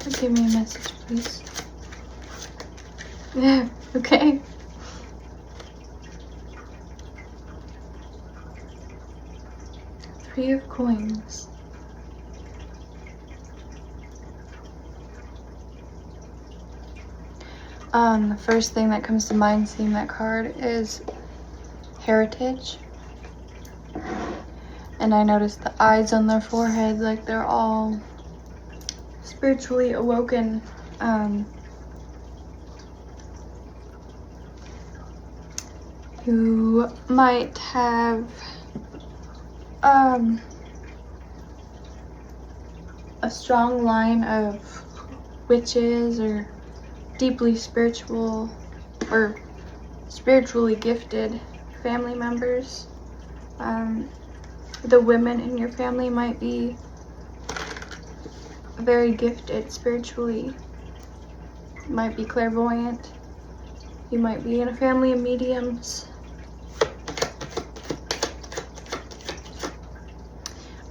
Give me a message, please. Yeah, okay. Three of coins. The first thing that comes to mind seeing that card is heritage. And I noticed the eyes on their forehead, like they're all spiritually awoken. You might have a strong line of witches or deeply spiritual or spiritually gifted family members. The women in your family might be very gifted spiritually. You might be clairvoyant. You might be in a family of mediums.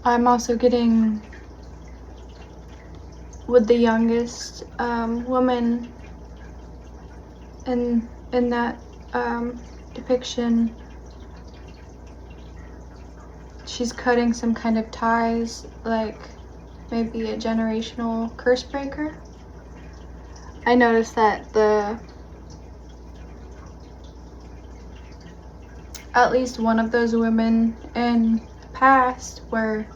I'm also getting with the youngest woman in that depiction. She's cutting some kind of ties, like maybe a generational curse breaker. I noticed that at least one of those women in the past where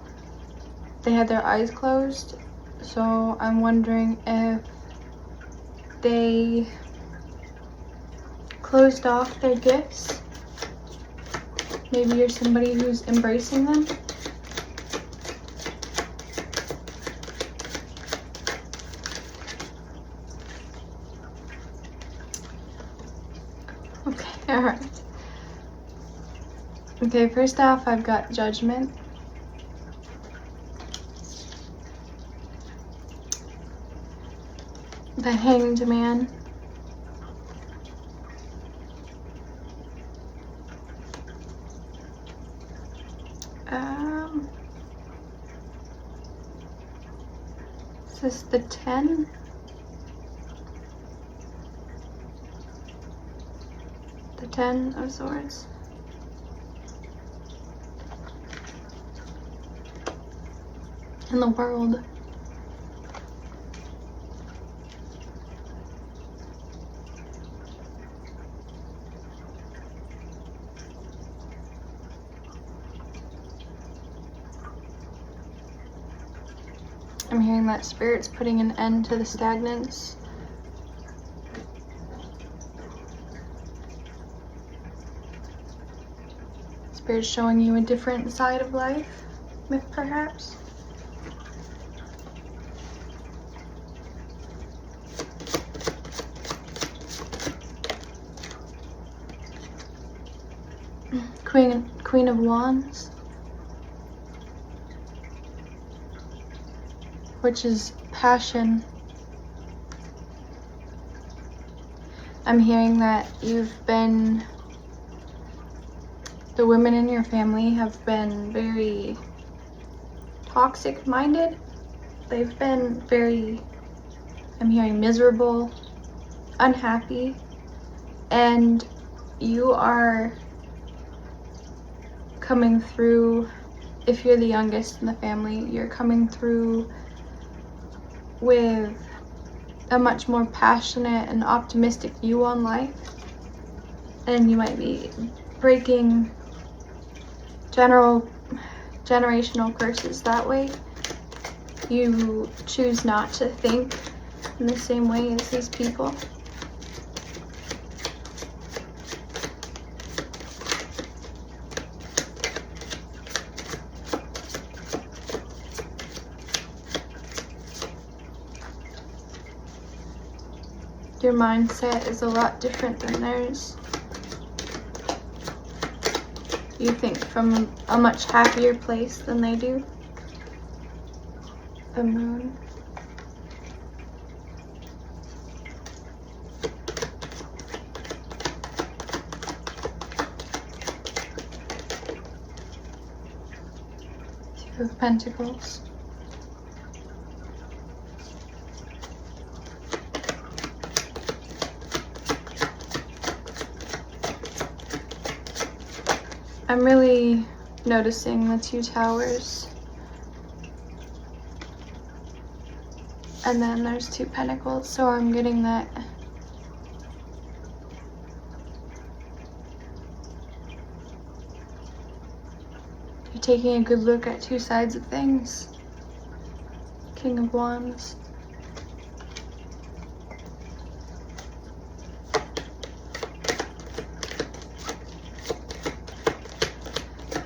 they had their eyes closed. So I'm wondering if they closed off their gifts. Maybe you're somebody who's embracing them. Okay, alright. Okay, first off, I've got Judgment. The Hanged Man. Is this the 10? The 10 of Swords. And the World. I'm hearing that Spirit's putting an end to the stagnance. Spirit's showing you a different side of life, perhaps. Queen of Wands. Which is passion. I'm hearing that the women in your family have been very toxic minded. They've been very, I'm hearing miserable, unhappy, and you are coming through, if you're the youngest in the family, you're coming through with a much more passionate and optimistic view on life, and you might be breaking generational curses that way. You choose not to think in the same way as these people. Your mindset is a lot different than theirs. You think from a much happier place than they do. The Moon. Two of Pentacles. I'm really noticing the 2 towers. And then there's 2 pentacles, so I'm getting that you're taking a good look at 2 sides of things. King of Wands.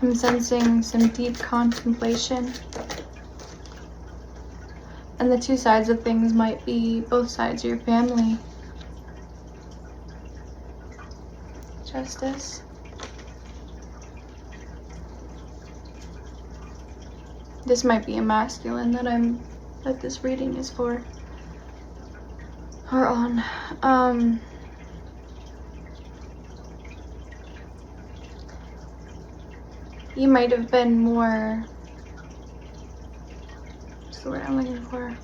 I'm sensing some deep contemplation. And the 2 sides of things might be both sides of your family. Justice. This might be a masculine that this reading is for. Or on. You might have been more, what's the word I'm looking for?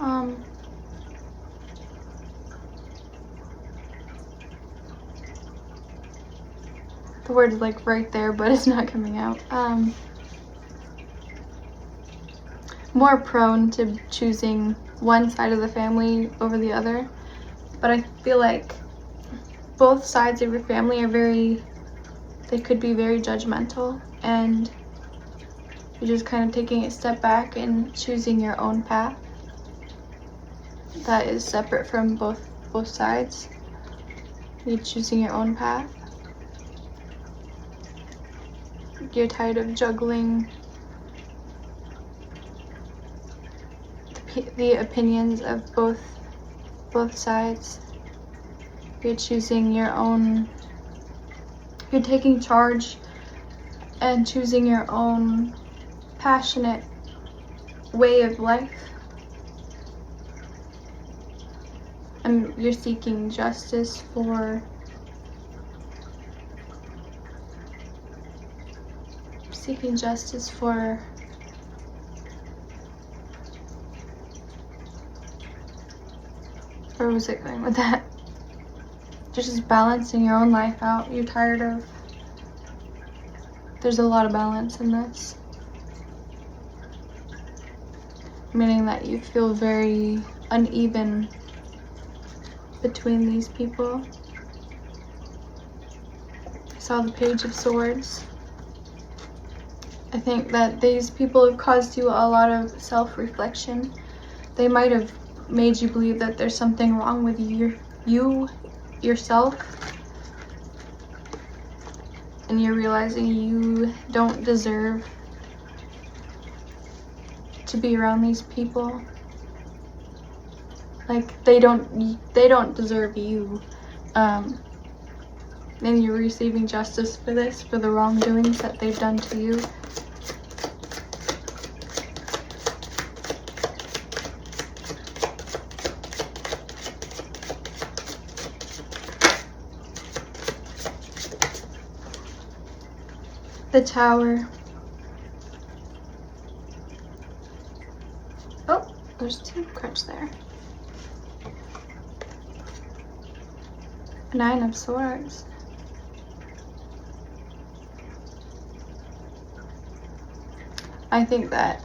The word's like right there, but it's not coming out. More prone to choosing one side of the family over the other. But I feel like both sides of your family are they could be very judgmental, and you're just kind of taking a step back and choosing your own path that is separate from both sides. You're choosing your own path. You're tired of juggling the opinions of both sides. You're choosing your own, you're taking charge and choosing your own passionate way of life. And you're seeking justice for where was it going with that? Just balancing your own life out. You're tired of, there's a lot of balance in this. Meaning that you feel very uneven between these people. I saw the Page of Swords. I think that these people have caused you a lot of self-reflection. They might have made you believe that there's something wrong with yourself, and you're realizing you don't deserve to be around these people. Like they don't deserve you, and you're receiving justice for this, for the wrongdoings that they've done to you. The Tower. Oh, there's 2 cards there. 9 of Swords. I think that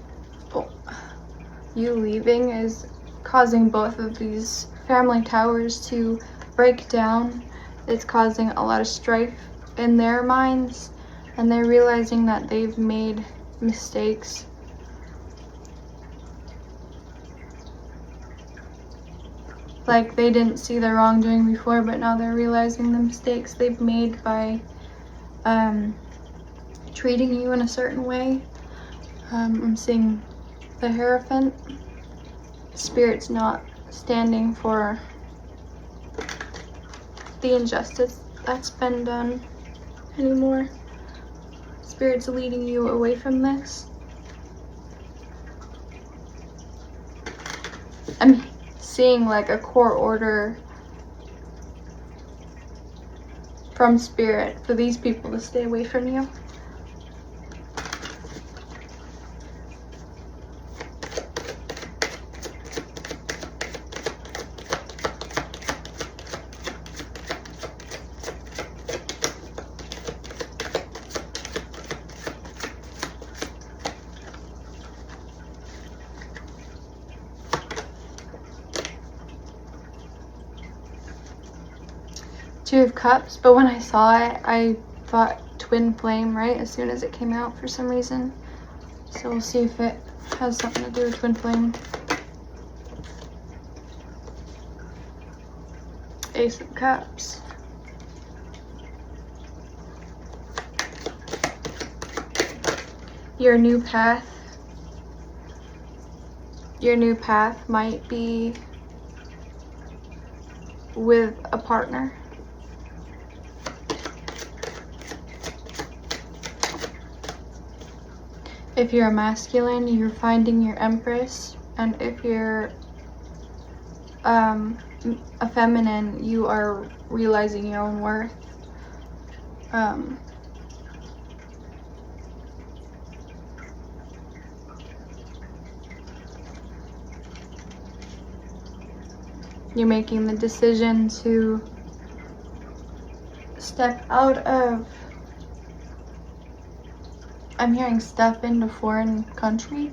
you leaving is causing both of these family towers to break down. It's causing a lot of strife in their minds, and they're realizing that they've made mistakes. Like they didn't see the wrongdoing before, but now they're realizing the mistakes they've made by treating you in a certain way. I'm seeing the Hierophant. Spirit's not standing for the injustice that's been done anymore. Spirit's leading you away from this. I'm seeing like a court order from Spirit for these people to stay away from you. Two of Cups, but when I saw it, I thought twin flame, right, as soon as it came out for some reason. So we'll see if it has something to do with twin flame. Ace of Cups. Your new path. Your new path might be with a partner. If you're a masculine, you're finding your Empress, and if you're a feminine, you are realizing your own worth. You're making the decision to step out of, I'm hearing step into foreign country,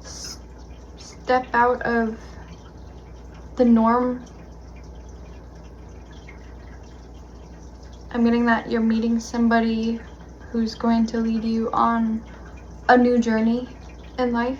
step out of the norm. I'm getting that you're meeting somebody who's going to lead you on a new journey in life.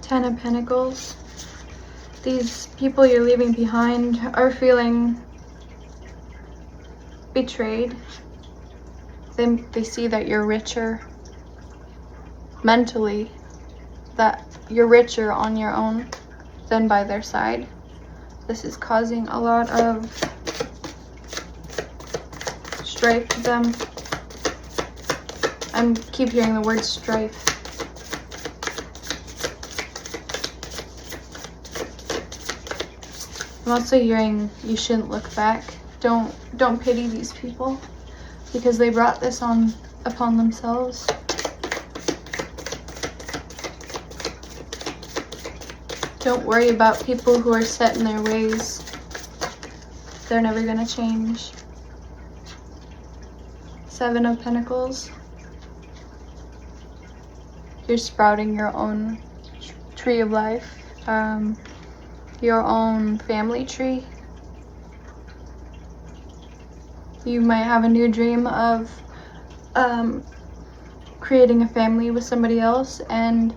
Ten of Pentacles. These people you're leaving behind are feeling betrayed. They see that you're richer mentally, that you're richer on your own than by their side. This is causing a lot of strife to them. I keep hearing the word strife. I'm also hearing you shouldn't look back. Don't pity these people because they brought this upon themselves. Don't worry about people who are set in their ways. They're never gonna change. Seven of Pentacles. You're sprouting your own tree of life. Your own family tree. You might have a new dream of creating a family with somebody else and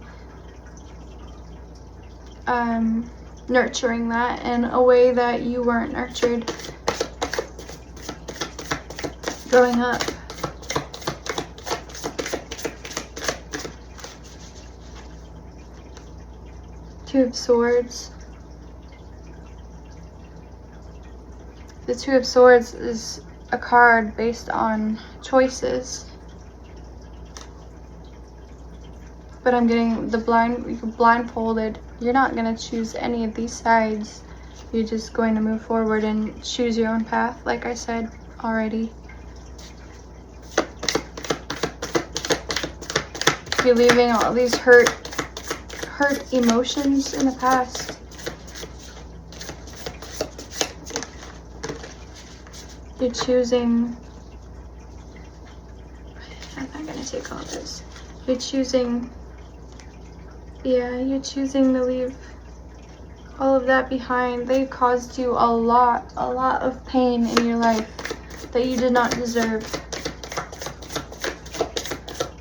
nurturing that in a way that you weren't nurtured growing up. Two of Swords. The Two of Swords is a card based on choices. But I'm getting the blindfolded. You're not going to choose any of these sides. You're just going to move forward and choose your own path, like I said already. You're leaving all these hurt emotions in the past. You're choosing, I'm not going to take all this. You're choosing to leave all of that behind. They caused you a lot of pain in your life that you did not deserve.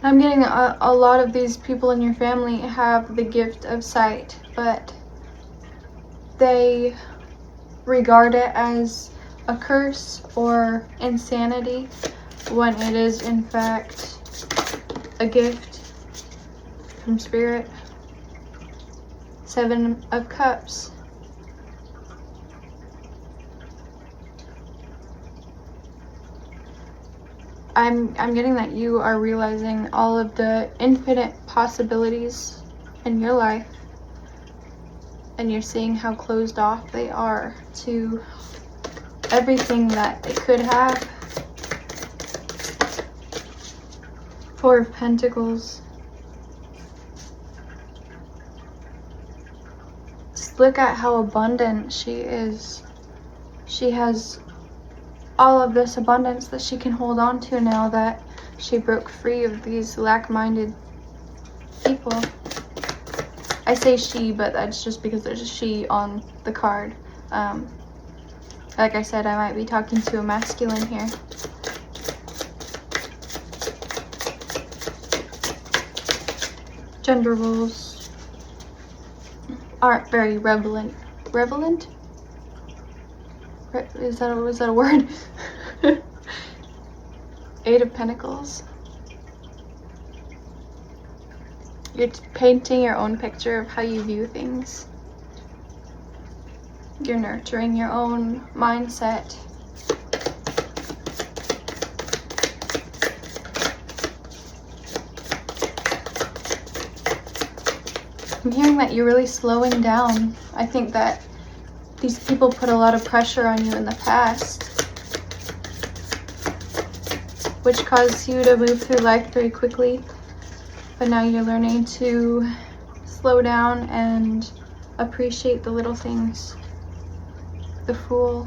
I'm getting a lot of these people in your family have the gift of sight, but they regard it as a curse or insanity when it is in fact a gift from Spirit. Seven of Cups. I'm getting that you are realizing all of the infinite possibilities in your life, and you're seeing how closed off they are to everything that they could have. Four of Pentacles. Just look at how abundant she is. She has all of this abundance that she can hold on to now that she broke free of these lack-minded people. I say she, but that's just because there's a she on the card. Like I said, I might be talking to a masculine here. Gender roles aren't very relevant. Relevant? Was that a word? Eight of Pentacles. You're painting your own picture of how you view things. You're nurturing your own mindset. I'm hearing that you're really slowing down. I think that these people put a lot of pressure on you in the past, which caused you to move through life very quickly. But now you're learning to slow down and appreciate the little things. The Fool.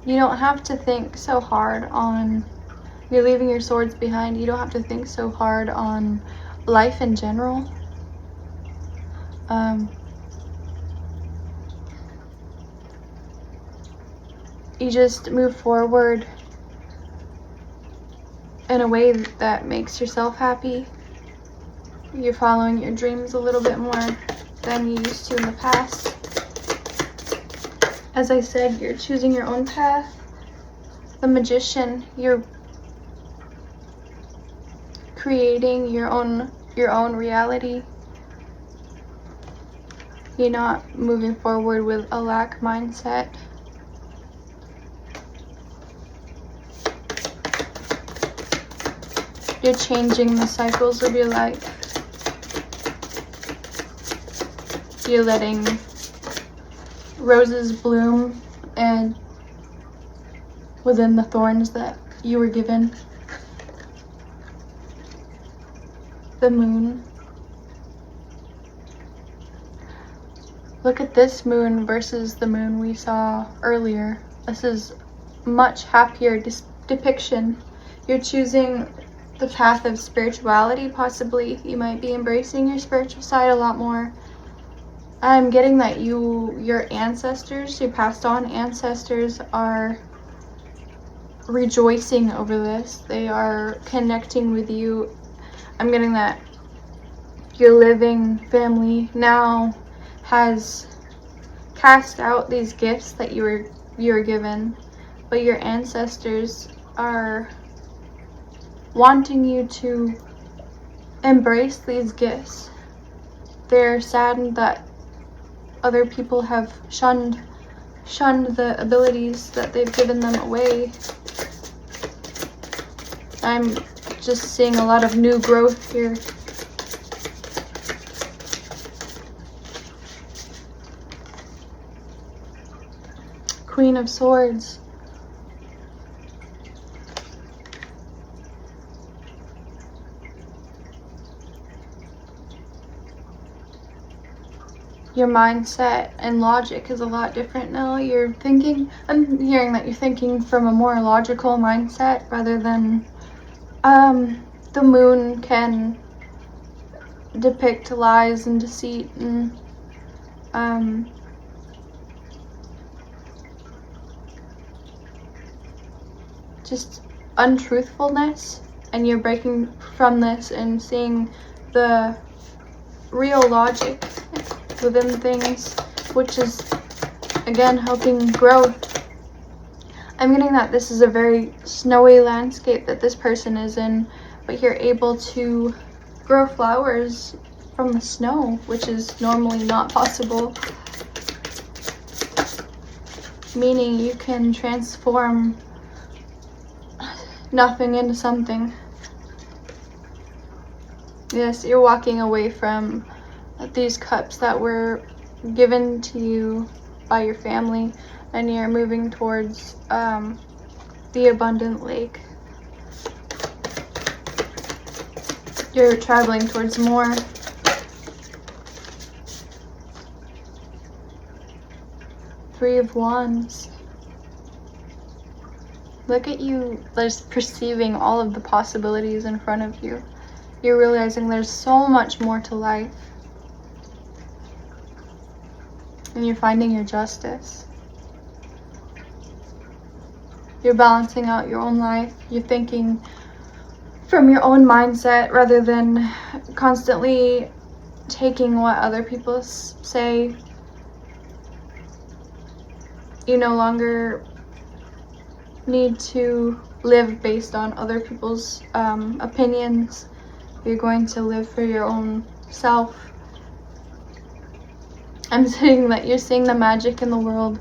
You don't have to think so hard on, you're leaving your swords behind. You don't have to think so hard on life in general. You just move forward in a way that makes yourself happy. You're following your dreams a little bit more than you used to in the past. As I said, you're choosing your own path. The Magician, you're creating your own reality. You're not moving forward with a lack mindset. You're changing the cycles of your life. You're letting roses bloom and within the thorns that you were given. The Moon. Look at this moon versus the moon we saw earlier. This is much happier depiction. You're choosing the path of spirituality, possibly. You might be embracing your spiritual side a lot more. I'm getting that your ancestors, your passed on ancestors, are rejoicing over this. They are connecting with you. I'm getting that your living family now has cast out these gifts that you were given, but your ancestors are wanting you to embrace these gifts. They're saddened that other people have shunned the abilities that they've given them away. I'm just seeing a lot of new growth here. Queen of Swords. Your mindset and logic is a lot different now. You're thinking, I'm hearing that you're thinking from a more logical mindset rather than, the moon can depict lies and deceit and, just untruthfulness, and you're breaking from this and seeing the real logic within things, which is again helping growth. I'm getting that this is a very snowy landscape that this person is in, but you're able to grow flowers from the snow, which is normally not possible. Meaning you can transform nothing into something. Yes, you're walking away from these cups that were given to you by your family, and you're moving towards the abundant lake. You're traveling towards more. Three of Wands. Look at you just perceiving all of the possibilities in front of you. You're realizing there's so much more to life. And you're finding your justice. You're balancing out your own life. You're thinking from your own mindset rather than constantly taking what other people say. You no longer need to live based on other people's opinions. You're going to live for your own self. I'm saying that you're seeing the magic in the world